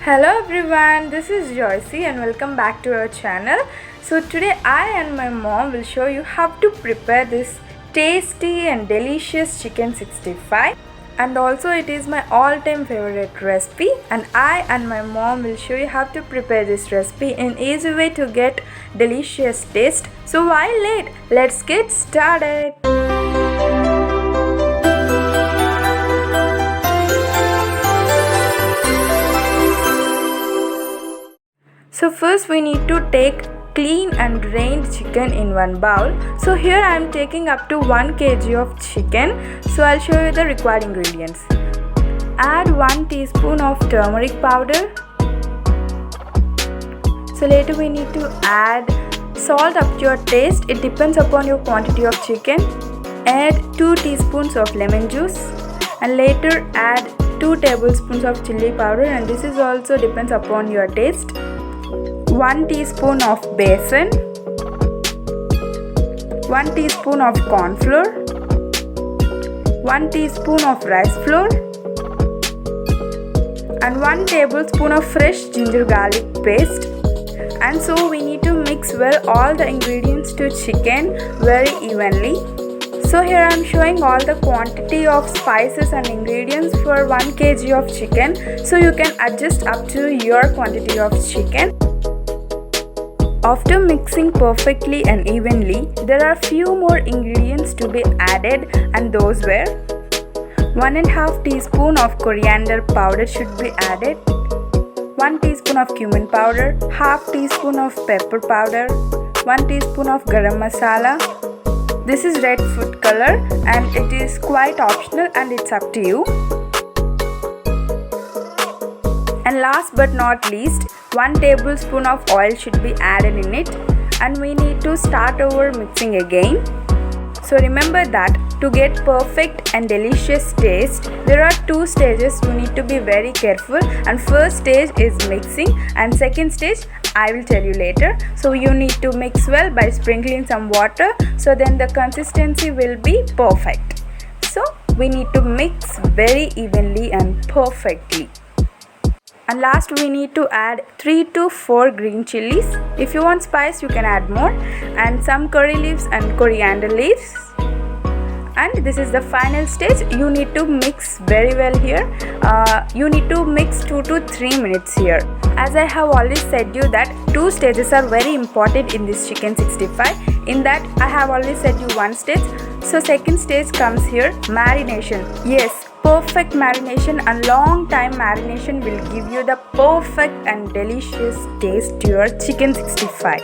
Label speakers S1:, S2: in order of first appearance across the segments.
S1: Hello everyone, this is Joycey and welcome back to our channel. So today I and my mom will show you how to prepare this tasty and delicious chicken 65, and also it is my all-time favorite recipe, and I and my mom will show you how to prepare this recipe in easy way to get delicious taste. So why late? Let's get started. So first we need to take clean and drained chicken in one bowl. So here I am taking up to 1 kg of chicken. So I'll show you the required ingredients. Add 1 teaspoon of turmeric powder. So later we need to add salt up to your taste. It depends upon your quantity of chicken. Add 2 teaspoons of lemon juice, and later add 2 tablespoons of chili powder, and this is also depends upon your taste. 1 teaspoon of besan, 1 teaspoon of corn flour, 1 teaspoon of rice flour, and 1 tablespoon of fresh ginger garlic paste. And so we need to mix well all the ingredients to chicken very evenly. So here I am showing all the quantity of spices and ingredients for 1 kg of chicken. So you can adjust up to your quantity of chicken. After mixing perfectly and evenly, there are few more ingredients to be added, and those were 1.5 teaspoon of coriander powder should be added, 1 teaspoon of cumin powder, half teaspoon of pepper powder, 1 teaspoon of garam masala. This is red food color and it is quite optional and it's up to you. And last but not least, 1 tablespoon of oil should be added in it, and we need to start over mixing again. So remember that to get perfect and delicious taste, there are 2 stages you need to be very careful, and first stage is mixing and second stage I will tell you later. So you need to mix well by sprinkling some water, so then the consistency will be perfect. So we need to mix very evenly and perfectly. And last we need to add 3 to 4 green chilies. If you want spice you can add more, and some curry leaves and coriander leaves. And this is the final stage. You need to mix very well here. You need to mix 2 to 3 minutes here. As I have already said you that 2 stages are very important in this chicken 65. In that I have already said you 1 stage. So second stage comes here, marination. Yes, perfect marination and long time marination will give you the perfect and delicious taste to your chicken 65.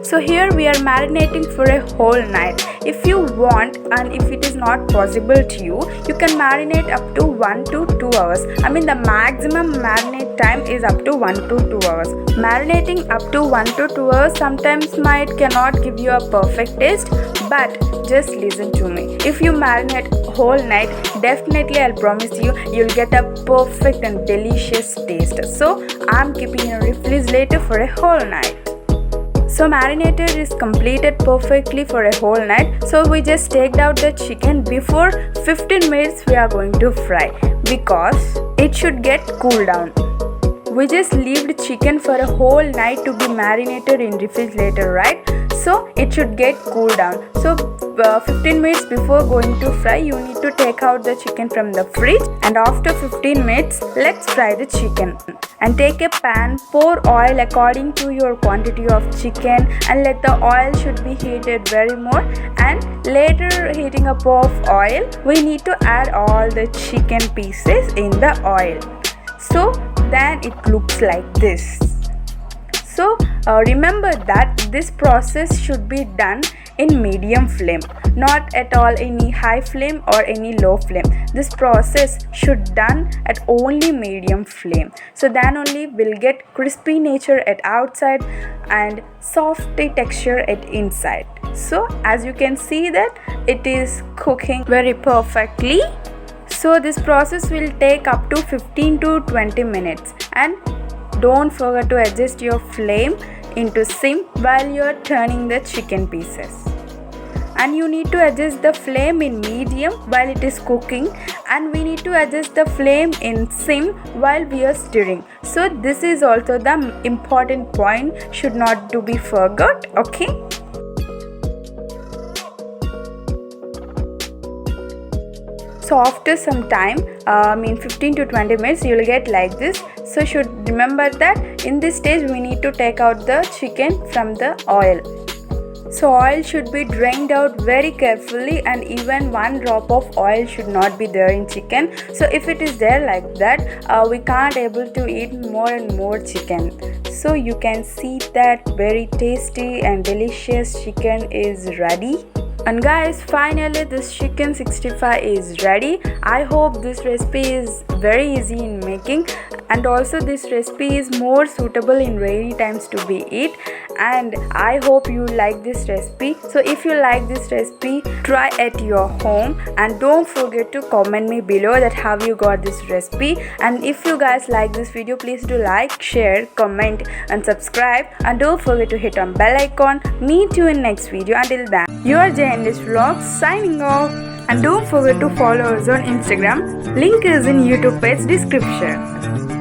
S1: So here we are marinating for a whole night. If you want, and if it is not possible to you, you can marinate up to 1 to 2 hours. I mean the maximum marinate time is up to 1 to 2 hours. Marinating up to 1 to 2 hours sometimes cannot give you a perfect taste, but just listen to me. If you marinate whole night, definitely I'll promise you, you'll get a perfect and delicious taste. So I'm keeping your refrigerator for a whole night. So marinated is completed perfectly for a whole night. So we just take out the chicken. Before 15 minutes we are going to fry, because it should get cooled down. We just leave the chicken for a whole night to be marinated in refrigerator, right? So it should get cooled down. So 15 minutes before going to fry, you need to take out the chicken from the fridge, and after 15 minutes let's fry the chicken. And take a pan, pour oil according to your quantity of chicken, and let the oil should be heated very more, and later heating up of oil we need to add all the chicken pieces in the oil. So then it looks like this. So remember that this process should be done in medium flame, not at all any high flame or any low flame. This process should done at only medium flame. So then only we'll get crispy nature at outside and softy texture at inside. So as you can see that it is cooking very perfectly. So this process will take up to 15 to 20 minutes, and don't forget to adjust your flame into sim while you are turning the chicken pieces. and you need to adjust the flame in medium while it is cooking, and we need to adjust the flame in sim while we are stirring. So this is also the important point, should not to be forgot. Okay. So after some time, 15 to 20 minutes, you will get like this. So should remember that in this stage we need to take out the chicken from the oil. So oil should be drained out very carefully, and even one drop of oil should not be there in chicken. So if it is there like that, we can't able to eat more and more chicken. So you can see that very tasty and delicious chicken is ready. And guys, finally this chicken 65 is ready. I hope this recipe is very easy in making, and also this recipe is more suitable in rainy times to be eat, and I hope you like this recipe. So if you like this recipe, try at your home, and don't forget to comment me below that how you got this recipe. And if you guys like this video, please do like, share, comment and subscribe, and don't forget to hit on bell icon. Meet you in next video. Until then, your This vlog signing off, and don't forget to follow us on Instagram. Link is in YouTube page description.